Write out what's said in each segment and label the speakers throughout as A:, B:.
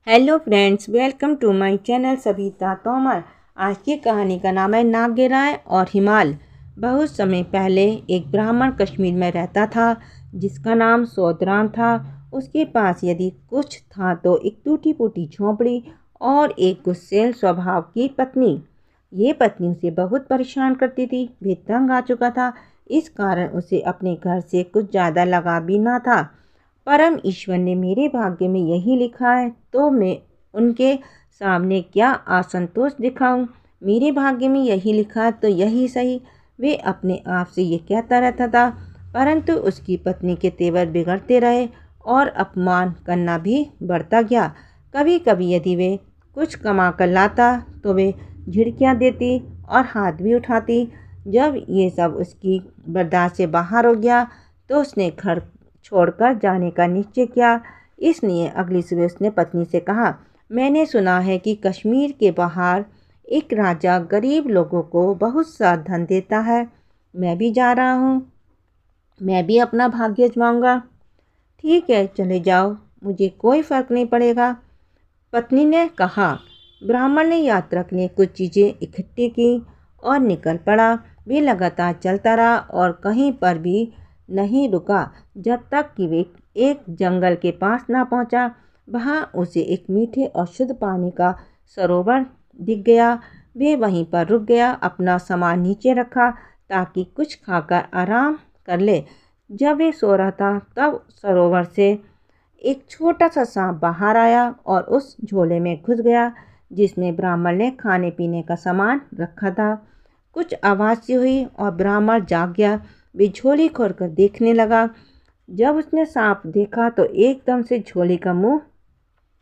A: Hello friends, welcome to my channel Savita Tomar. आज की कहानी का नाम है नागेराय और हिमाल। बहुत समय पहले एक ब्राह्मण कश्मीर में रहता था जिसका नाम सोदराम था। उसके पास यदि कुछ था तो एक टूटी फूटी झोंपड़ी और एक गुस्सैल स्वभाव की पत्नी। ये पत्नी उसे बहुत परेशान करती थी। वे तंग आ चुका था, इस कारण उसे अपने घर से कुछ ज़्यादा लगाव भी ना था। परम ईश्वर ने मेरे भाग्य में यही लिखा है तो मैं उनके सामने क्या असंतोष दिखाऊं। मेरे भाग्य में यही लिखा है तो यही सही, वे अपने आप से ये कहता रहता था। परंतु उसकी पत्नी के तेवर बिगड़ते रहे और अपमान करना भी बढ़ता गया। कभी कभी यदि वे कुछ कमा कर लाता तो वे झिड़कियाँ देती और हाथ भी उठाती। जब ये सब उसकी बर्दाश्त से बाहर हो गया तो उसने घर छोड़कर जाने का निश्चय किया। इसलिए अगली सुबह उसने पत्नी से कहा, मैंने सुना है कि कश्मीर के बाहर एक राजा गरीब लोगों को बहुत सा धन देता है। मैं भी जा रहा हूँ, मैं भी अपना भाग्य आजमाऊंगा। ठीक है, चले जाओ, मुझे कोई फ़र्क नहीं पड़ेगा, पत्नी ने कहा। ब्राह्मण ने यात्रा के लिए कुछ चीज़ें इकट्ठी की और निकल पड़ा। वे लगातार चलता रहा और कहीं पर भी नहीं रुका जब तक कि वे एक जंगल के पास ना पहुंचा। वहां उसे एक मीठे और शुद्ध पानी का सरोवर दिख गया। वे वहीं पर रुक गया, अपना सामान नीचे रखा ताकि कुछ खाकर आराम कर ले। जब वे सो रहा था तब सरोवर से एक छोटा सा सांप बाहर आया और उस झोले में घुस गया जिसमें ब्राह्मण ने खाने पीने का सामान रखा था। कुछ आवाज़ सी हुई और ब्राह्मण जाग गया। वे झोली खोलकर देखने लगा। जब उसने सांप देखा तो एकदम से झोली का मुंह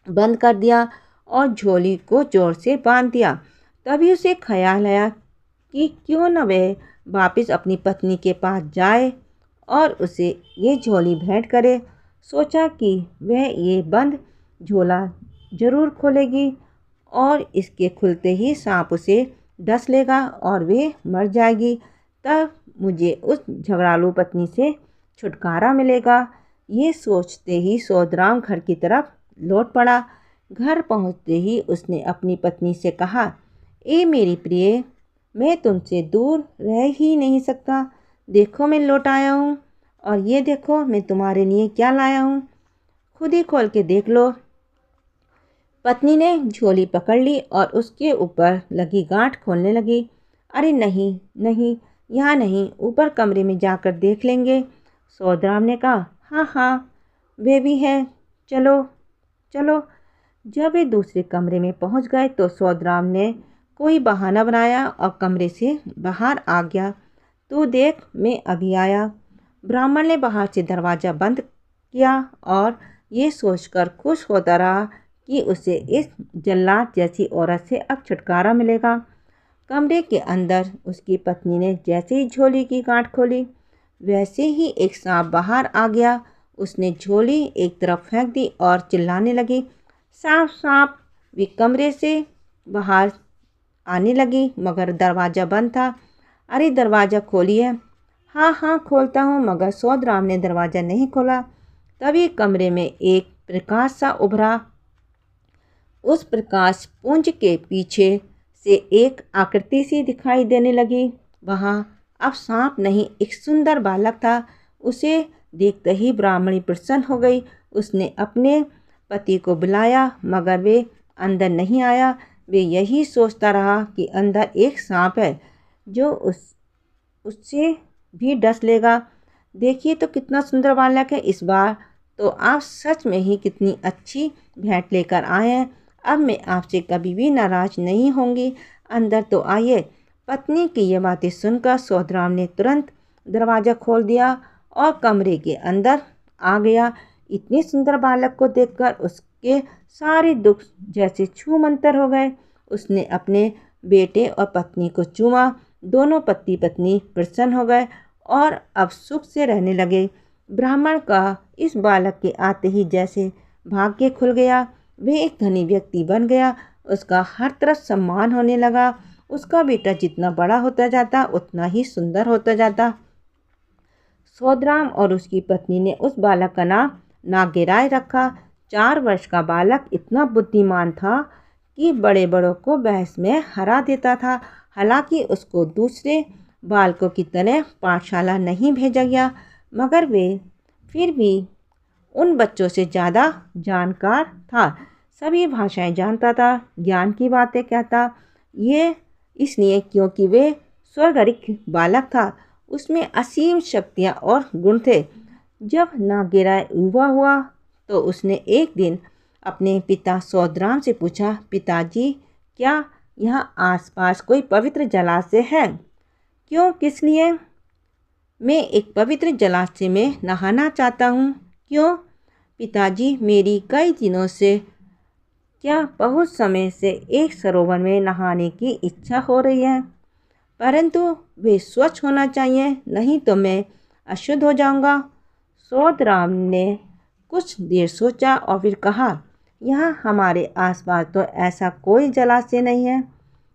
A: बंद कर दिया और झोली को जोर से बांध दिया। तभी उसे ख्याल आया कि क्यों न वह वापस अपनी पत्नी के पास जाए और उसे ये झोली भेंट करे। सोचा कि वह ये बंद झोला जरूर खोलेगी और इसके खुलते ही सांप उसे डस लेगा और वे मर जाएगी। तब मुझे उस झगड़ालू पत्नी से छुटकारा मिलेगा। ये सोचते ही सोदराम घर की तरफ लौट पड़ा। घर पहुंचते ही उसने अपनी पत्नी से कहा, ए मेरी प्रिय, मैं तुमसे दूर रह ही नहीं सकता। देखो मैं लौट आया हूँ और ये देखो मैं तुम्हारे लिए क्या लाया हूँ, खुद ही खोल के देख लो। पत्नी ने झोली पकड़ ली और उसके ऊपर लगी गांठ खोलने लगी। अरे नहीं नहीं, यहाँ नहीं, ऊपर कमरे में जाकर देख लेंगे। सौदाम ने कहा, हाँ हाँ, वे भी है, चलो चलो। जब वे दूसरे कमरे में पहुंच गए तो सौदाम ने कोई बहाना बनाया और कमरे से बाहर आ गया। तू देख, मैं अभी आया। ब्राह्मण ने बाहर से दरवाज़ा बंद किया और ये सोचकर खुश होता रहा कि उसे इस जल्लाद जैसी औरत से अब छुटकारा मिलेगा। कमरे के अंदर उसकी पत्नी ने जैसे ही झोली की गांठ खोली वैसे ही एक सांप बाहर आ गया। उसने झोली एक तरफ फेंक दी और चिल्लाने लगी, सांप सांप। वे कमरे से बाहर आने लगी मगर दरवाज़ा बंद था। अरे दरवाज़ा खोलिए। हाँ हाँ खोलता हूँ, मगर सौदाम ने दरवाज़ा नहीं खोला। तभी कमरे में एक प्रकाश सा उभरा। उस प्रकाश पुंज के पीछे से एक आकृति सी दिखाई देने लगी। वहाँ अब सांप नहीं, एक सुंदर बालक था। उसे देखते ही ब्राह्मणी प्रसन्न हो गई। उसने अपने पति को बुलाया मगर वे अंदर नहीं आया। वे यही सोचता रहा कि अंदर एक सांप है जो उससे भी डस लेगा। देखिए तो कितना सुंदर बालक है, इस बार तो आप सच में ही कितनी अच्छी भेंट लेकर आए हैं। अब मैं आपसे कभी भी नाराज़ नहीं होंगी, अंदर तो आइए। पत्नी की ये बातें सुनकर सौदाम ने तुरंत दरवाज़ा खोल दिया और कमरे के अंदर आ गया। इतने सुंदर बालक को देखकर उसके सारे दुख जैसे छू मंतर हो गए। उसने अपने बेटे और पत्नी को चूमा। दोनों पति पत्नी प्रसन्न हो गए और अब सुख से रहने लगे। ब्राह्मण का इस बालक के आते ही जैसे भाग्य खुल गया। वे एक धनी व्यक्ति बन गया। उसका हर तरफ सम्मान होने लगा। उसका बेटा जितना बड़ा होता जाता उतना ही सुंदर होता जाता। सौदाम और उसकी पत्नी ने उस बालक का नाम नागेराय रखा। 4 वर्ष का बालक इतना बुद्धिमान था कि बड़े बड़ों को बहस में हरा देता था। हालांकि उसको दूसरे बालकों की तरह पाठशाला नहीं भेजा गया, मगर वे फिर भी उन बच्चों से ज़्यादा जानकार था। सभी भाषाएं जानता था, ज्ञान की बातें कहता। ये इसलिए क्योंकि वे स्वर्गरिक बालक था। उसमें असीम शक्तियाँ और गुण थे। जब नागेराय युवा हुआ तो उसने एक दिन अपने पिता सौदराम से पूछा, पिताजी, क्या यहाँ आसपास कोई पवित्र जलाशय है? क्यों, किस लिए? मैं एक पवित्र जलाशय में नहाना चाहता हूँ। क्यों? पिताजी, मेरी कई दिनों से, क्या बहुत समय से एक सरोवर में नहाने की इच्छा हो रही है, परंतु वे स्वच्छ होना चाहिए, नहीं तो मैं अशुद्ध हो जाऊंगा। सौदराम ने कुछ देर सोचा और फिर कहा, यहाँ हमारे आसपास तो ऐसा कोई जलाशय नहीं है,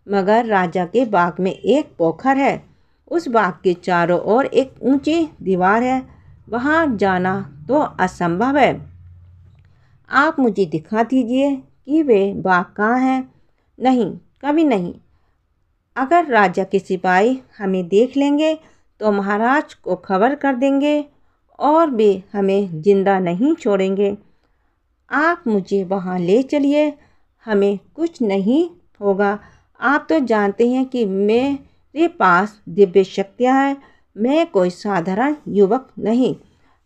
A: मगर राजा के बाग में एक पोखर है। उस बाग के चारों ओर एक ऊंची दीवार है, वहाँ जाना तो असंभव है। आप मुझे दिखा दीजिए कि वे बाग कहाँ है। नहीं, कभी नहीं। अगर राजा के सिपाही हमें देख लेंगे तो महाराज को खबर कर देंगे और वे हमें जिंदा नहीं छोड़ेंगे। आप मुझे वहाँ ले चलिए, हमें कुछ नहीं होगा। आप तो जानते हैं कि मेरे पास दिव्य शक्तियाँ हैं, मैं कोई साधारण युवक नहीं,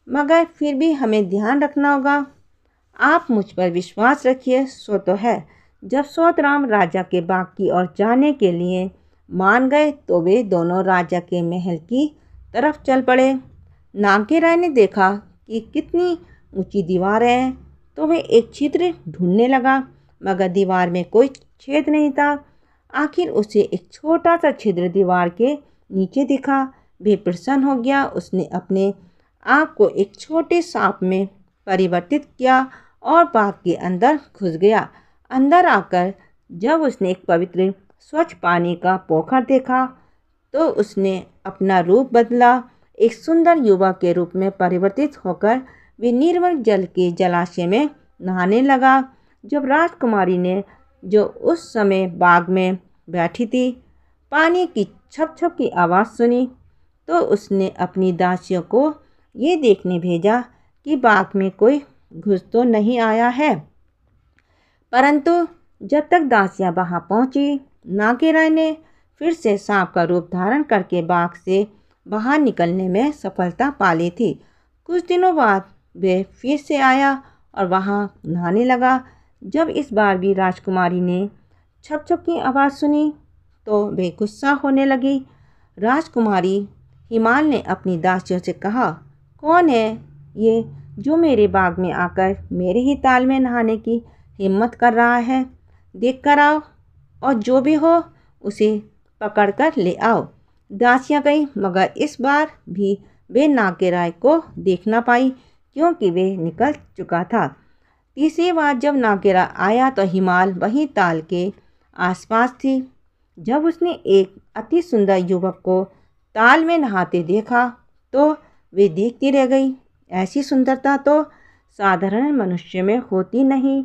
A: मगर फिर भी हमें ध्यान रखना होगा। आप मुझ पर विश्वास रखिए, सो तो है। जब सौदराम राजा के बाग की ओर जाने के लिए मान गए तो वे दोनों राजा के महल की तरफ चल पड़े। नागेराय ने देखा कि कितनी ऊंची दीवार है, तो वह एक छिद्र ढूंढने लगा, मगर दीवार में कोई छेद नहीं था। आखिर उसे एक छोटा सा छिद्र दीवार के नीचे दिखा। वे प्रसन्न हो गया। उसने अपने आप को एक छोटे सांप में परिवर्तित किया और बाग के अंदर घुस गया। अंदर आकर जब उसने एक पवित्र स्वच्छ पानी का पोखर देखा तो उसने अपना रूप बदला। एक सुंदर युवक के रूप में परिवर्तित होकर वे निर्मल जल के जलाशय में नहाने लगा। जब राजकुमारी ने, जो उस समय बाग में बैठी थी, पानी की छप छप की आवाज़ सुनी तो उसने अपनी दासियों को ये देखने भेजा कि बाग में कोई घुस तो नहीं आया है। परंतु जब तक दासियां वहां पहुंची, नागेराय ने फिर से सांप का रूप धारण करके बाग से बाहर निकलने में सफलता पा ली थी। कुछ दिनों बाद वे फिर से आया और वहां नहाने लगा। जब इस बार भी राजकुमारी ने छप छप की आवाज़ सुनी तो वे गुस्सा होने लगी। राजकुमारी हिमाल ने अपनी दासियों से कहा, कौन है ये जो मेरे बाग में आकर मेरे ही ताल में नहाने की हिम्मत कर रहा है? देख कर आओ और जो भी हो उसे पकड़ कर ले आओ। दासियां गई, मगर इस बार भी वे नागेराय को देख ना पाई क्योंकि वे निकल चुका था। तीसरी बार जब नागेराय आया तो हिमाल वही ताल के आसपास थी। जब उसने एक अति सुंदर युवक को ताल में नहाते देखा तो वे देखती रह गई। ऐसी सुंदरता तो साधारण मनुष्य में होती नहीं,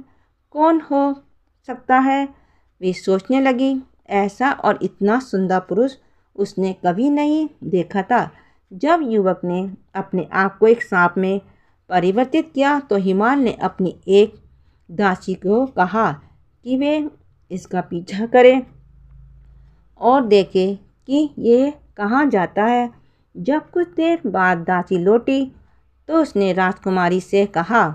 A: कौन हो सकता है? वे सोचने लगी। ऐसा और इतना सुंदर पुरुष उसने कभी नहीं देखा था। जब युवक ने अपने आप को एक सांप में परिवर्तित किया तो हिमाल ने अपनी एक दासी को कहा कि वे इसका पीछा करे और देखे कि ये कहाँ जाता है। जब कुछ देर बाद दासी लौटी तो उसने राजकुमारी से कहा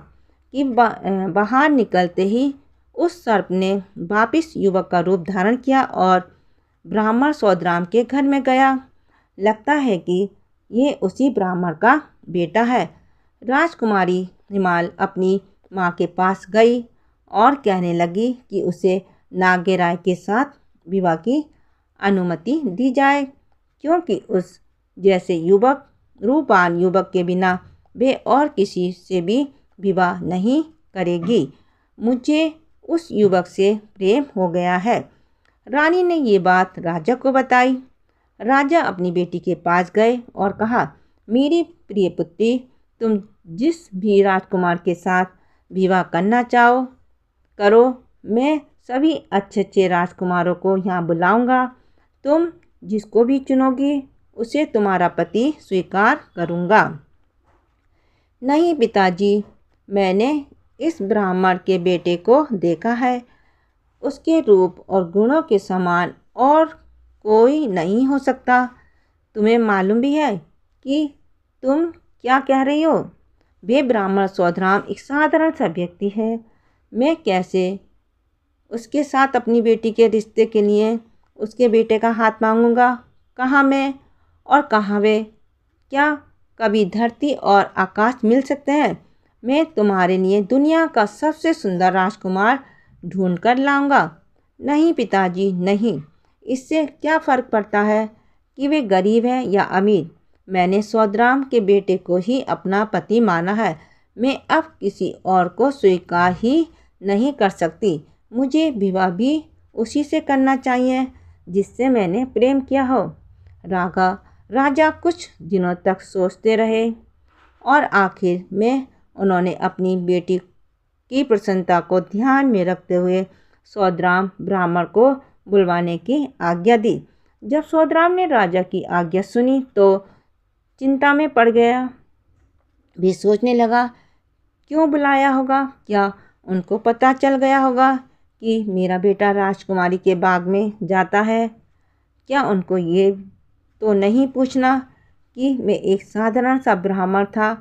A: कि बाहर निकलते ही उस सर्प ने वापिस युवक का रूप धारण किया और ब्राह्मण सौदराम के घर में गया। लगता है कि ये उसी ब्राह्मण का बेटा है। राजकुमारी हिमाल अपनी माँ के पास गई और कहने लगी कि उसे नागेराय के साथ विवाह की अनुमति दी जाए, क्योंकि उस जैसे युवक, रूपवान युवक के बिना वे और किसी से भी विवाह नहीं करेगी। मुझे उस युवक से प्रेम हो गया है। रानी ने ये बात राजा को बताई। राजा अपनी बेटी के पास गए और कहा, मेरी प्रिय पुत्री, तुम जिस भी राजकुमार के साथ विवाह करना चाहो करो। मैं सभी अच्छे अच्छे राजकुमारों को यहाँ बुलाऊंगा। तुम जिसको भी चुनोगी उसे तुम्हारा पति स्वीकार करूँगा। नहीं पिताजी, मैंने इस ब्राह्मण के बेटे को देखा है। उसके रूप और गुणों के समान और कोई नहीं हो सकता। तुम्हें मालूम भी है कि तुम क्या कह रही हो? वे ब्राह्मण सौधराम एक साधारण सा व्यक्ति है। मैं कैसे उसके साथ अपनी बेटी के रिश्ते के लिए उसके बेटे का हाथ मांगूंगा? कहाँ मैं और कहाँ वे? क्या कभी धरती और आकाश मिल सकते हैं? मैं तुम्हारे लिए दुनिया का सबसे सुंदर राजकुमार ढूंढ कर लाऊंगा। नहीं पिताजी, नहीं। इससे क्या फ़र्क पड़ता है कि वे गरीब हैं या अमीर? मैंने सौधराम के बेटे को ही अपना पति माना है। मैं अब किसी और को स्वीकार ही नहीं कर सकती। मुझे विवाह भी उसी से करना चाहिए जिससे मैंने प्रेम किया हो। राजा कुछ दिनों तक सोचते रहे और आखिर में उन्होंने अपनी बेटी की प्रसन्नता को ध्यान में रखते हुए सौधराम ब्राह्मण को बुलवाने की आज्ञा दी। जब सौधराम ने राजा की आज्ञा सुनी तो चिंता में पड़ गया। भी सोचने लगा, क्यों बुलाया होगा? क्या उनको पता चल गया होगा कि मेरा बेटा राजकुमारी के बाग में जाता है? क्या उनको ये तो नहीं पूछना कि मैं एक साधारण सा ब्राह्मण था,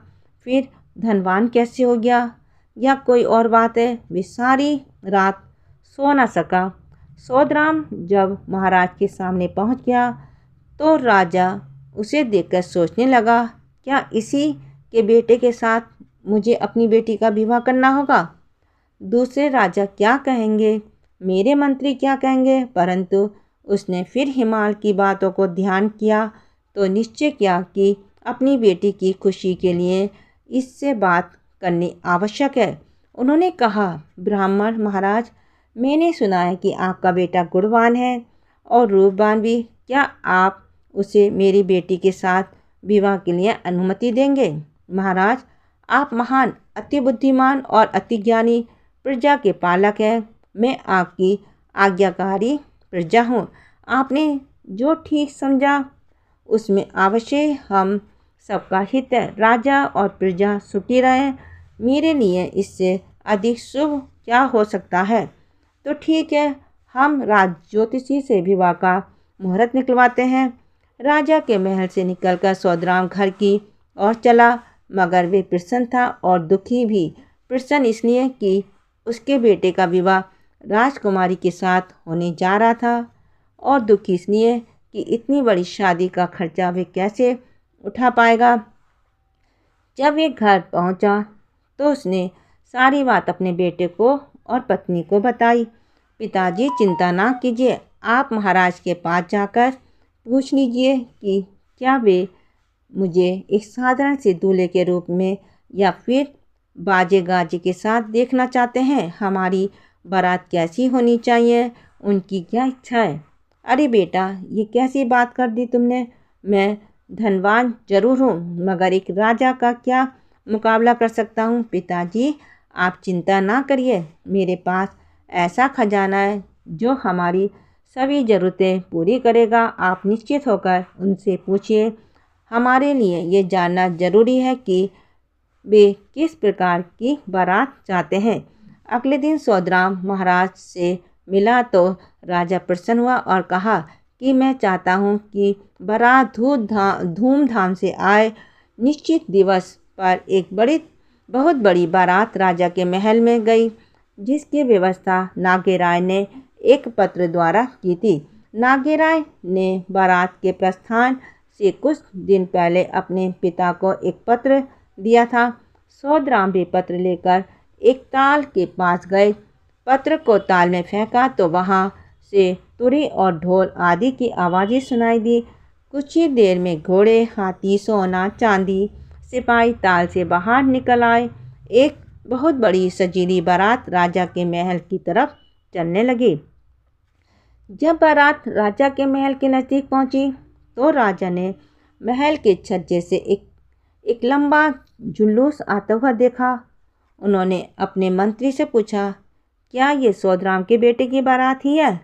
A: फिर धनवान कैसे हो गया? या कोई और बात है? वे सारी रात सो न सका। सौधराम जब महाराज के सामने पहुंच गया तो राजा उसे देखकर सोचने लगा, क्या इसी के बेटे के साथ मुझे अपनी बेटी का विवाह करना होगा? दूसरे राजा क्या कहेंगे, मेरे मंत्री क्या कहेंगे? परंतु उसने फिर हिमाल की बातों को ध्यान किया तो निश्चय किया कि अपनी बेटी की खुशी के लिए इससे बात करनी आवश्यक है। उन्होंने कहा, ब्राह्मण महाराज, मैंने सुना है कि आपका बेटा गुणवान है और रूपवान भी। क्या आप उसे मेरी बेटी के साथ विवाह के लिए अनुमति देंगे? महाराज, आप महान, अति बुद्धिमान और अति ज्ञानी प्रजा के पालक हैं। मैं आपकी आज्ञाकारी प्रजा हूँ। आपने जो ठीक समझा उसमें अवश्य हम सबका हित है। राजा और प्रजा सुखी रहें, मेरे लिए इससे अधिक शुभ क्या हो सकता है? तो ठीक है, हम राज ज्योतिषी से विवाह का मुहूर्त निकलवाते हैं। राजा के महल से निकलकर सौधराम घर की ओर चला, मगर वे प्रसन्न था और दुखी भी। प्रसन्न इसलिए कि उसके बेटे का विवाह राजकुमारी के साथ होने जा रहा था और दुखी इसलिए कि इतनी बड़ी शादी का खर्चा वे कैसे उठा पाएगा। जब वे घर पहुंचा तो उसने सारी बात अपने बेटे को और पत्नी को बताई। पिताजी, चिंता ना कीजिए, आप महाराज के पास जाकर पूछ लीजिए कि क्या वे मुझे एक साधारण से दूल्हे के रूप में या फिर बाजे गाजे के साथ देखना चाहते हैं। हमारी बारात कैसी होनी चाहिए, उनकी क्या इच्छा है? अरे बेटा, ये कैसी बात कर दी तुमने? मैं धनवान जरूर हूँ, मगर एक राजा का क्या मुकाबला कर सकता हूँ। पिताजी, आप चिंता ना करिए, मेरे पास ऐसा खजाना है जो हमारी सभी ज़रूरतें पूरी करेगा। आप निश्चित होकर उनसे पूछिए। हमारे लिए ये जानना ज़रूरी है कि वे किस प्रकार की बारात चाहते हैं। अगले दिन सौधराम महाराज से मिला तो राजा प्रसन्न हुआ और कहा कि मैं चाहता हूँ कि बारात धूमधाम से आए। निश्चित दिवस पर एक बहुत बड़ी बारात राजा के महल में गई, जिसकी व्यवस्था नागेराय ने एक पत्र द्वारा की थी। नागेराय ने बारात के प्रस्थान से कुछ दिन पहले अपने पिता को एक पत्र दिया था। सौधराम भी पत्र लेकर एक ताल के पास गए। पत्र को ताल में फेंका तो वहाँ से तुरी और ढोल आदि की आवाज़ें सुनाई दी। कुछ ही देर में घोड़े, हाथी, सोना, चांदी, सिपाही ताल से बाहर निकल आए। एक बहुत बड़ी सजीली बारात राजा के महल की तरफ चलने लगी। जब बारात राजा के महल के नज़दीक पहुंची तो राजा ने महल के छज्जे से एक लंबा जुलूस आता हुआ देखा। उन्होंने अपने मंत्री से पूछा, क्या ये सोधराम के बेटे की बारात ही है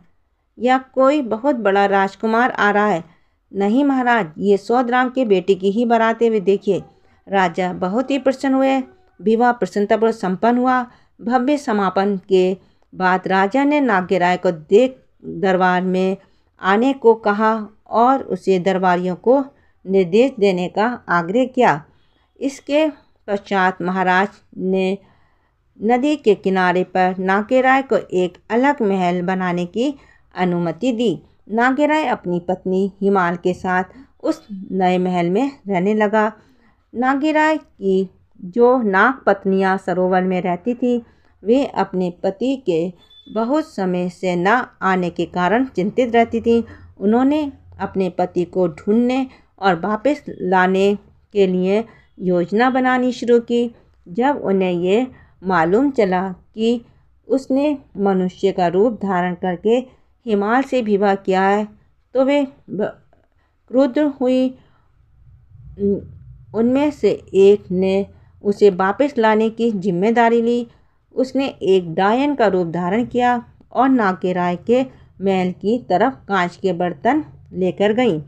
A: या कोई बहुत बड़ा राजकुमार आ रहा है? नहीं महाराज, ये सोधराम के बेटे की ही बारात है, वे देखिए। राजा बहुत ही प्रसन्न हुए। विवाह प्रसन्नतापूर्वक संपन्न हुआ। भव्य समापन के बाद राजा ने नाग्यराय को देख दरबार में आने को कहा और उसे दरबारियों को निर्देश देने का आग्रह किया। इसके पश्चात महाराज ने नदी के किनारे पर नाग्यराय को एक अलग महल बनाने की अनुमति दी। नाग्यराय अपनी पत्नी हिमाल के साथ उस नए महल में रहने लगा। नाग्यराय की जो नाग पत्नियां सरोवर में रहती थी, वे अपने पति के बहुत समय से न आने के कारण चिंतित रहती थीं। उन्होंने अपने पति को ढूंढने और वापस लाने के लिए योजना बनानी शुरू की। जब उन्हें ये मालूम चला कि उसने मनुष्य का रूप धारण करके हिमाल से विवाह किया है, तो वे क्रुद्ध हुई। उनमें से एक ने उसे वापस लाने की जिम्मेदारी ली। उसने एक डायन का रूप धारण किया और नाग्यराय के महल की तरफ कांच के बर्तन लेकर गई।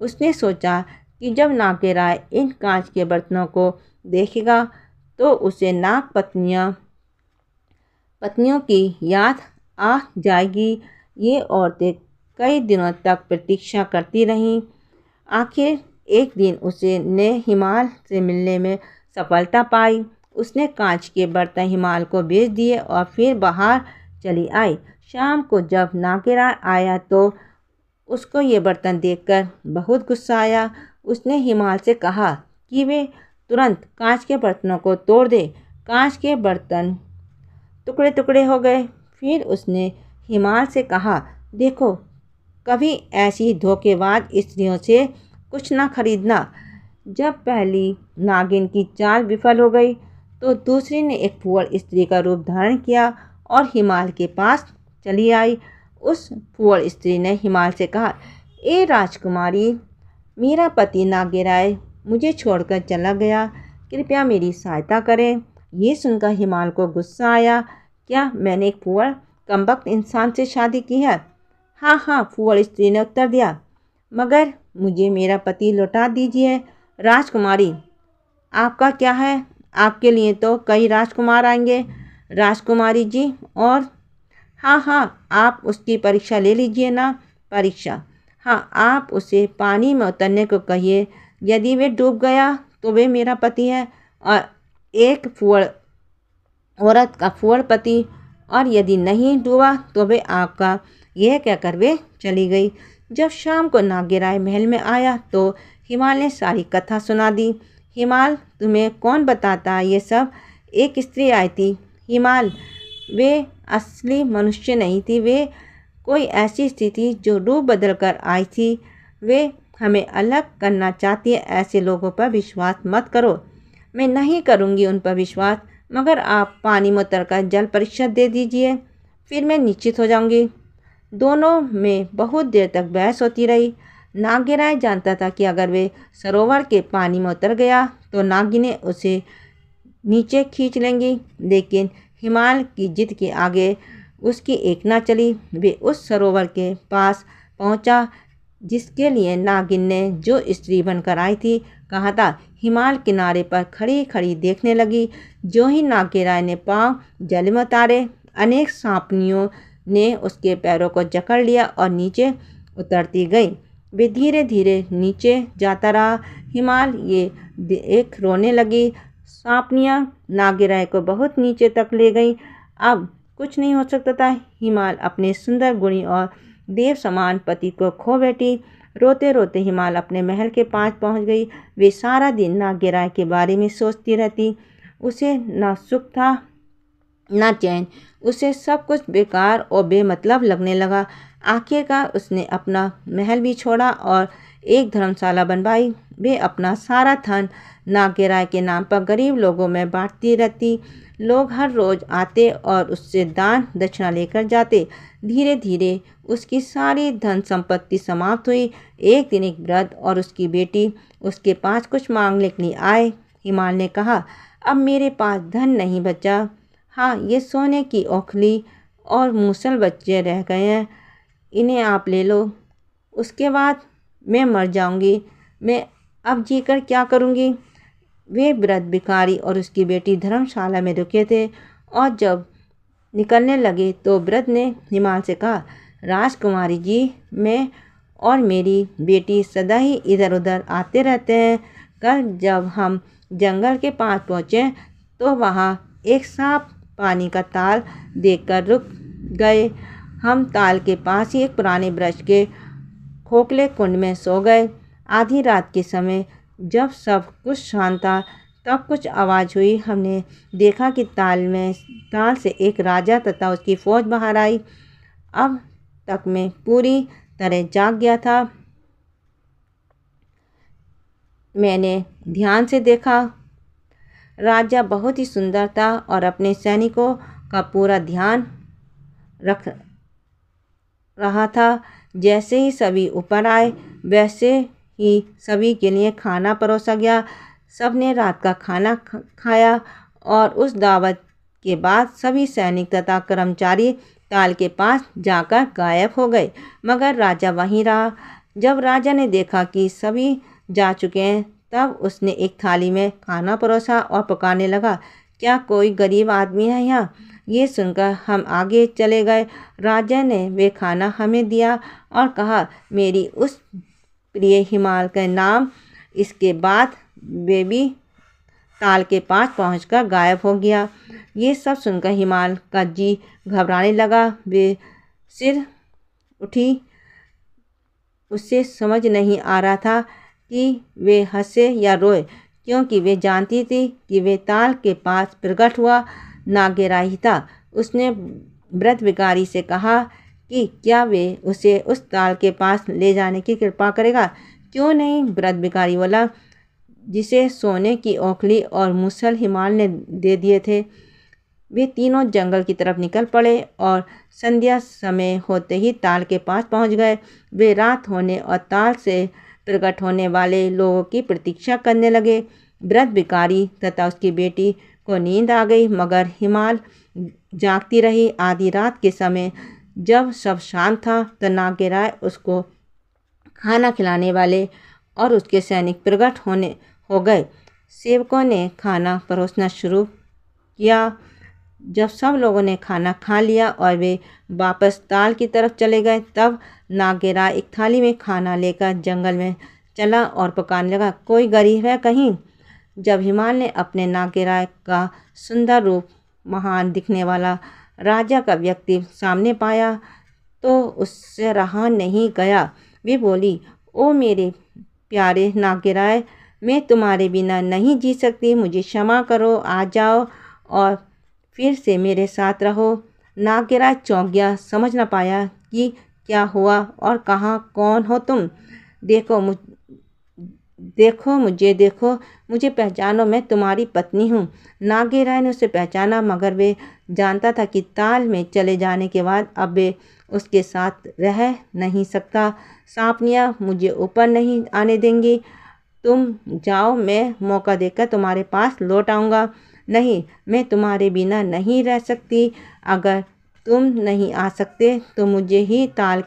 A: उसने सोचा कि जब नाग्यराय इन कांच के बर्तनों को देखेगा तो उसे नाग पत्नियों की याद आ जाएगी। ये औरतें कई दिनों तक प्रतीक्षा करती रहीं। आखिर एक दिन उसे ने हिमाल से मिलने में सफलता पाई। उसने कांच के बर्तन हिमाल को बेच दिए और फिर बाहर चली आई। शाम को जब नाग्यराय आया तो उसको ये बर्तन देखकर बहुत गुस्सा आया। उसने हिमाल से कहा कि वे तुरंत कांच के बर्तनों को तोड़ दे। कांच के बर्तन टुकड़े टुकड़े हो गए। फिर उसने हिमाल से कहा, देखो, कभी ऐसी धोखेबाज स्त्रियों से कुछ ना खरीदना। जब पहली नागिन की चाल विफल हो गई तो दूसरी ने एक फूहड़ स्त्री का रूप धारण किया और हिमाल के पास चली आई। उस फूहड़ स्त्री ने हिमाल से कहा, ए राजकुमारी, मेरा पति नाग्यराय मुझे छोड़कर चला गया, कृपया मेरी सहायता करें। ये सुनकर हिमाल को गुस्सा आया। क्या मैंने एक फूहड़ कमबख्त इंसान से शादी की है? हाँ हाँ, फूहड़ स्त्री ने उत्तर दिया, मगर मुझे मेरा पति लौटा दीजिए। राजकुमारी, आपका क्या है? आपके लिए तो कई राजकुमार आएंगे। राजकुमारी जी, और हाँ हाँ, आप उसकी परीक्षा ले लीजिए ना। परीक्षा? हाँ, आप उसे पानी में उतरने को कहिए। यदि वे डूब गया तो वे मेरा पति है और एक फूहड़ औरत का फूहड़ पति, और यदि नहीं डूबा तो वे आपका। यह कहकर वे चली गई। जब शाम को नाग्यराय महल में आया तो हिमाल ने सारी कथा सुना दी। हिमाल, तुम्हें कौन बताता ये सब? एक स्त्री आई थी। हिमाल, वे असली मनुष्य नहीं थी, वे कोई ऐसी स्त्री थी जो रूप बदल कर आई थी। वे हमें अलग करना चाहती है। ऐसे लोगों पर विश्वास मत करो। मैं नहीं करूँगी उन पर विश्वास, मगर आप पानी में उतरकर जल परीक्षा दे दीजिए, फिर मैं निश्चित हो जाऊँगी। दोनों में बहुत देर तक बहस होती रही। नाग्यराय जानता था कि अगर वे सरोवर के पानी में उतर गया तो नागिनें उसे नीचे खींच लेंगी, लेकिन हिमाल की जिद के आगे उसकी एक ना चली। वे उस सरोवर के पास पहुंचा जिसके लिए नागिन ने जो स्त्री बनकर आई थी कहा था। हिमाल किनारे पर खड़ी खड़ी देखने लगी। जो ही नाग्यराय ने पांव जल में उतारे, अनेक सांपनियों ने उसके पैरों को जकड़ लिया और नीचे उतरती गई। वे धीरे धीरे नीचे जाता रहा। हिमाल ये देख रोने लगी। सांपनियाँ नाग्यराय को बहुत नीचे तक ले गईं। अब कुछ नहीं हो सकता था। हिमाल अपने सुंदर गुणी और देव समान पति को खो बैठी। रोते रोते हिमाल अपने महल के पास पहुंच गई। वे सारा दिन नाग्यराय के बारे में सोचती रहती। उसे ना सुख था ना चैन। उसे सब कुछ बेकार और बेमतलब लगने लगा। आखिरकार उसने अपना महल भी छोड़ा और एक धर्मशाला बनवाई। वे अपना सारा धन नाग्यराय के नाम पर गरीब लोगों में बांटती रहती। लोग हर रोज़ आते और उससे दान दक्षिणा लेकर जाते। धीरे धीरे उसकी सारी धन संपत्ति समाप्त हुई। एक दिन एक वृद्ध और उसकी बेटी उसके पास कुछ मांगने के लिए आए। हिमाल ने कहा, अब मेरे पास धन नहीं बचा। हाँ, ये सोने की ओखली और मूसल बच्चे रह गए हैं, इन्हें आप ले लो। उसके बाद मैं मर जाऊंगी। मैं अब जीकर क्या करूंगी। वे वृद्ध भिखारी और उसकी बेटी धर्मशाला में रुके थे और जब निकलने लगे तो वृद्ध ने हिमाल से कहा, राजकुमारी जी, मैं और मेरी बेटी सदा ही इधर उधर आते रहते हैं। कल जब हम जंगल के पास पहुँचे तो वहाँ एक सांप पानी का ताल देखकर रुक गए। हम ताल के पास ही एक पुराने वृक्ष के खोखले कुंड में सो गए। आधी रात के समय जब सब कुछ शांत था तब कुछ आवाज़ हुई। हमने देखा कि ताल से एक राजा तथा उसकी फौज बाहर आई। अब तक मैं पूरी तरह जाग गया था। मैंने ध्यान से देखा। राजा बहुत ही सुंदर था और अपने सैनिकों का पूरा ध्यान रख रहा था। जैसे ही सभी ऊपर आए वैसे ही सभी के लिए खाना परोसा गया। सबने रात का खाना खाया और उस दावत के बाद सभी सैनिक तथा कर्मचारी ताल के पास जाकर गायब हो गए, मगर राजा वहीं रहा। जब राजा ने देखा कि सभी जा चुके हैं तब उसने एक थाली में खाना परोसा और पुकारने लगा, क्या कोई गरीब आदमी है यहाँ। ये सुनकर हम आगे चले गए। राजा ने वे खाना हमें दिया और कहा, मेरी उस प्रिय हिमाल का नाम। इसके बाद वे भी ताल के पास पहुंचकर गायब हो गया। ये सब सुनकर हिमाल का जी घबराने लगा। वे सिर उठी। उससे समझ नहीं आ रहा था कि वे हंसे या रोए, क्योंकि वे जानती थी कि वे ताल के पास प्रकट हुआ नागेरा था। उसने वृद्ध भिखारी से कहा कि क्या वे उसे उस ताल के पास ले जाने की कृपा करेगा। क्यों नहीं, वृद्ध भिखारी बोला, जिसे सोने की ओखली और मूसल हिमाल ने दे दिए थे। वे तीनों जंगल की तरफ निकल पड़े और संध्या समय होते ही ताल के पास पहुंच गए। वे रात होने और ताल से प्रकट होने वाले लोगों की प्रतीक्षा करने लगे। वृद्ध भिखारी तथा उसकी बेटी को नींद आ गई, मगर हिमाल जागती रही। आधी रात के समय जब सब शांत था तो नागेरा उसको खाना खिलाने वाले और उसके सैनिक प्रकट हो गए। सेवकों ने खाना परोसना शुरू किया। जब सब लोगों ने खाना खा लिया और वे वापस ताल की तरफ चले गए तब नागेरा एक थाली में खाना लेकर जंगल में चला और पुकारने लगा, कोई गरीब है कहीं। जब हिमाल ने अपने नागेरा का सुंदर रूप, महान दिखने वाला राजा का व्यक्ति सामने पाया तो उससे रहा नहीं गया। वे बोली, ओ मेरे प्यारे नागेरा, मैं तुम्हारे बिना नहीं जी सकती। मुझे क्षमा करो, आ जाओ और फिर से मेरे साथ रहो। नागेरा चौंक गया, समझ न पाया कि क्या हुआ और कहाँ कौन हो तुम। देखो मुझे पहचानो, मैं तुम्हारी पत्नी हूँ। नागेरा ने उसे पहचाना, मगर वे जानता था कि ताल में चले जाने के बाद अब वे उसके साथ रह नहीं सकता। सांपनियाँ मुझे ऊपर नहीं आने देंगी। तुम जाओ, मैं मौका देकर तुम्हारे पास लौट आऊँगा। नहीं, मैं तुम्हारे बिना नहीं रह सकती। अगर तुम नहीं आ सकते तो मुझे ही ताल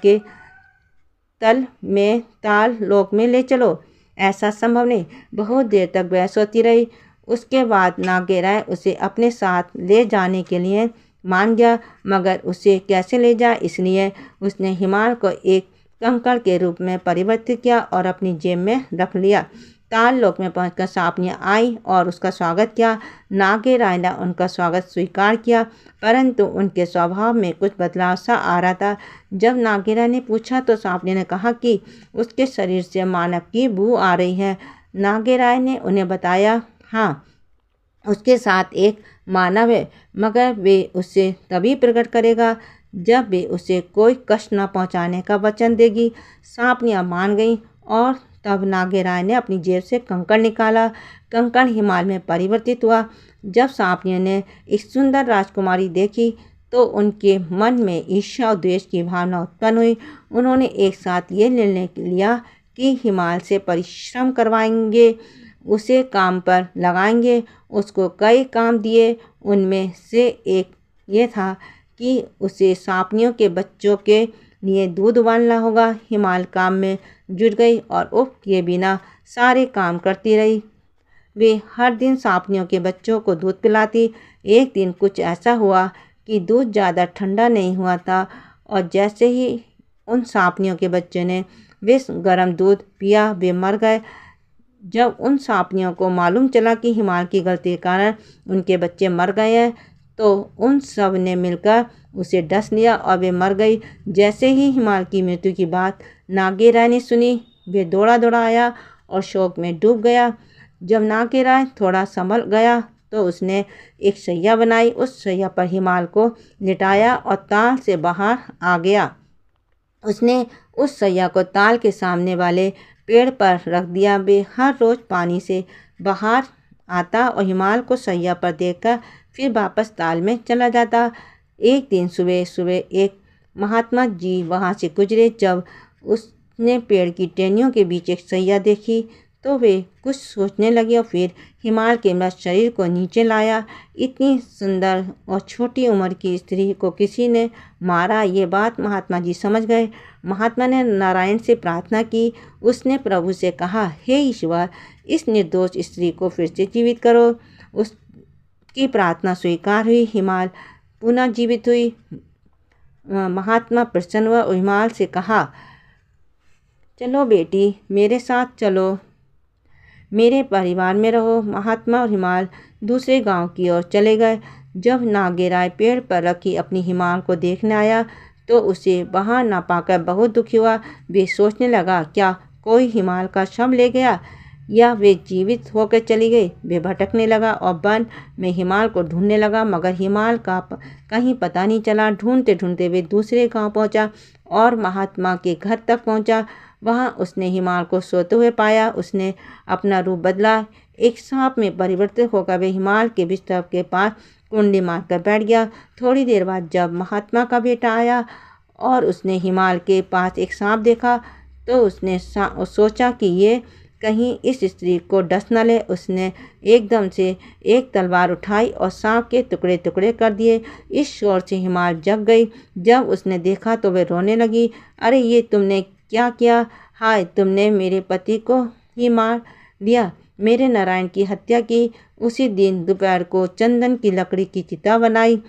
A: लोक में ले चलो। ऐसा संभव नहीं। बहुत देर तक बहस होती रही। उसके बाद नागेरा उसे अपने साथ ले जाने के लिए मान गया, मगर उसे कैसे ले जाए इसलिए उसने हिमाल को एक कंकड़ के रूप में परिवर्तित किया और अपनी जेब में रख लिया। ताल लोक में पहुंचकर सांपनियाँ आई और उसका स्वागत किया। नागेरा ने उनका स्वागत स्वीकार किया, परंतु उनके स्वभाव में कुछ बदलाव सा आ रहा था। जब नागेरा ने पूछा तो सांपनिया ने कहा कि उसके शरीर से मानव की बू आ रही है। नागेरा ने उन्हें बताया, हाँ, उसके साथ एक मानव है, मगर वे उसे तभी प्रकट करेगा जब वे उसे कोई कष्ट न पहुंचाने का वचन देगी। सांपनियाँ मान गईं और तब नागेरा ने अपनी जेब से कंकड़ निकाला। कंकड़ हिमाल में परिवर्तित हुआ। जब सांपनिया ने एक सुंदर राजकुमारी देखी तो उनके मन में ईर्ष्या और द्वेष की भावना उत्पन्न हुई। उन्होंने एक साथ ये निर्णय लिया कि हिमाल से परिश्रम करवाएंगे। उसे काम पर लगाएंगे। उसको कई काम दिए, उनमें से एक ये था कि उसे सांपनियों के बच्चों के लिए दूध उबालना होगा। हिमाल काम में जुट गई और उफ किए बिना सारे काम करती रही। वे हर दिन सांपनियों के बच्चों को दूध पिलाती। एक दिन कुछ ऐसा हुआ कि दूध ज़्यादा ठंडा नहीं हुआ था और जैसे ही उन सांपनियों के बच्चों ने विष गर्म दूध पिया, वे मर गए। जब उन सांपनियों को मालूम चला कि हिमाल की गलती के कारण उनके बच्चे मर गए हैं, तो उन सब ने मिलकर उसे डस लिया और वे मर गई। जैसे ही हिमाल की मृत्यु की बात नागेराय ने सुनी, वे दौड़ा दौड़ा आया और शोक में डूब गया। जब नागेराय थोड़ा संभल गया तो उसने एक सैया बनाई। उस सैया पर हिमाल को लिटाया और ताल से बाहर आ गया। उसने उस सैया को ताल के सामने वाले पेड़ पर रख दिया। वे हर रोज़ पानी से बाहर आता और हिमाल को सैया पर देखकर फिर वापस ताल में चला जाता। एक दिन सुबह सुबह एक महात्मा जी वहाँ से गुजरे। जब उसने पेड़ की टहनियों के बीच एक सैया देखी तो वे कुछ सोचने लगे और फिर हिमाल के मृत शरीर को नीचे लाया। इतनी सुंदर और छोटी उम्र की स्त्री को किसी ने मारा, ये बात महात्मा जी समझ गए। महात्मा ने नारायण से प्रार्थना की। उसने प्रभु से कहा, हे ईश्वर, इस निर्दोष स्त्री को फिर से जीवित करो। उसकी प्रार्थना स्वीकार हुई। हिमाल पुनः जीवित हुई। महात्मा प्रसन्न हुआ और हिमाल से कहा, चलो बेटी, मेरे साथ चलो, मेरे परिवार में रहो। महात्मा और हिमाल दूसरे गांव की ओर चले गए। जब नागेराय पेड़ पर रखी अपनी हिमाल को देखने आया तो उसे वहां ना पाकर बहुत दुखी हुआ। वे सोचने लगा, क्या कोई हिमाल का शव ले गया या वे जीवित होकर चली गई। वे भटकने लगा और वन में हिमाल को ढूंढने लगा, मगर हिमाल का कहीं पता नहीं चला। ढूंढते ढूंढते वे दूसरे गांव पहुंचा और महात्मा के घर तक पहुंचा। वहां उसने हिमाल को सोते हुए पाया। उसने अपना रूप बदला। एक सांप में परिवर्तित होकर वे हिमाल के बिस्तर के पास कुंडी मारकर बैठ गया। थोड़ी देर बाद जब महात्मा का बेटा आया और उसने हिमाल के पास एक सांप देखा तो उसने सोचा कि ये कहीं इस स्त्री को डस न ले। उसने एकदम से एक तलवार उठाई और सांप के टुकड़े टुकड़े कर दिए। इस शोर से हिमाल जग गई। जब उसने देखा तो वे रोने लगी। अरे ये तुमने क्या किया? हाय, तुमने मेरे पति को ही मार दिया, मेरे नारायण की हत्या की। उसी दिन दोपहर को चंदन की लकड़ी की चिता बनाई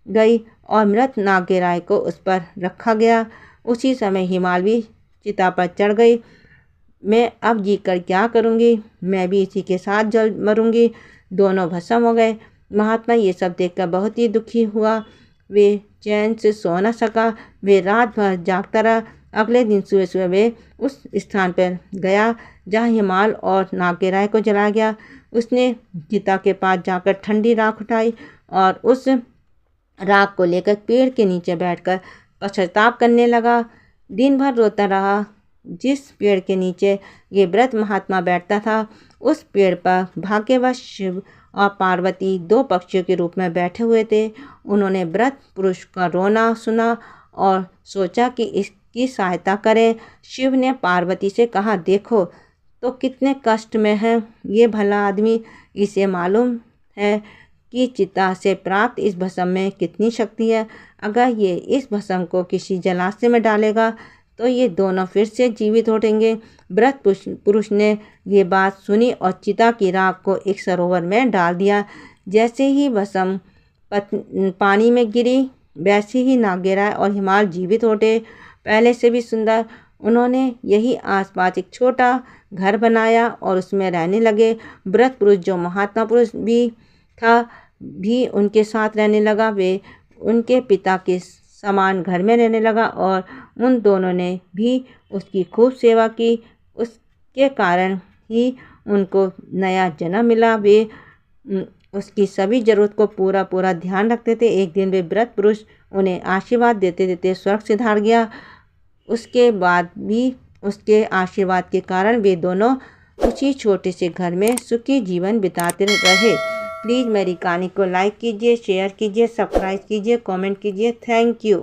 A: गई और मृत नागेराय को उस पर रखा गया। उसी समय हिमाल भी चिता पर चढ़ गई। मैं अब जीकर क्या करूँगी, मैं भी इसी के साथ जल मरूंगी। दोनों भस्म हो गए। महात्मा ये सब देखकर बहुत ही दुखी हुआ। वे चैन से सो न सका। वे रात भर जागता रहा। अगले दिन सुबह सुबह वे उस स्थान पर गया जहाँ हिमाल और नागेराय को जलाया गया। उसने चिता के पास जाकर ठंडी राख उठाई और उस राख को लेकर पेड़ के नीचे बैठकर पश्चाताप करने लगा। दिन भर रोता रहा। जिस पेड़ के नीचे ये व्रत महात्मा बैठता था, उस पेड़ पर भाग्यवश शिव और पार्वती दो पक्षियों के रूप में बैठे हुए थे। उन्होंने व्रत पुरुष का रोना सुना और सोचा कि इसकी सहायता करें। शिव ने पार्वती से कहा, देखो तो कितने कष्ट में है ये भला आदमी। इसे मालूम है कि चिता से प्राप्त इस भस्म में कितनी शक्ति है। अगर ये इस भस्म को किसी जलाशय में डालेगा तो ये दोनों फिर से जीवित उठेंगे। व्रत पुरुष ने ये बात सुनी और चिता की राख को एक सरोवर में डाल दिया। जैसे ही भस्म पानी में गिरी, वैसे ही नागेराय और हिमाल जीवित उठे, पहले से भी सुंदर। उन्होंने यही आसपास एक छोटा घर बनाया और उसमें रहने लगे। व्रत पुरुष जो महात्मा पुरुष भी था भी उनके साथ रहने लगा। वे उनके पिता के समान घर में रहने लगा और उन दोनों ने भी उसकी खूब सेवा की। उसके कारण ही उनको नया जन्म मिला। वे उसकी सभी ज़रूरत को पूरा ध्यान रखते थे। एक दिन वे व्रत पुरुष उन्हें आशीर्वाद देते देते स्वर्ग से धार गया। उसके बाद भी उसके आशीर्वाद के कारण वे दोनों उसी छोटे से घर में सुखी जीवन बिताते रहे। प्लीज़ मेरी कहानी को लाइक कीजिए, शेयर कीजिए, सब्सक्राइब कीजिए, कमेंट कीजिए। Thank you.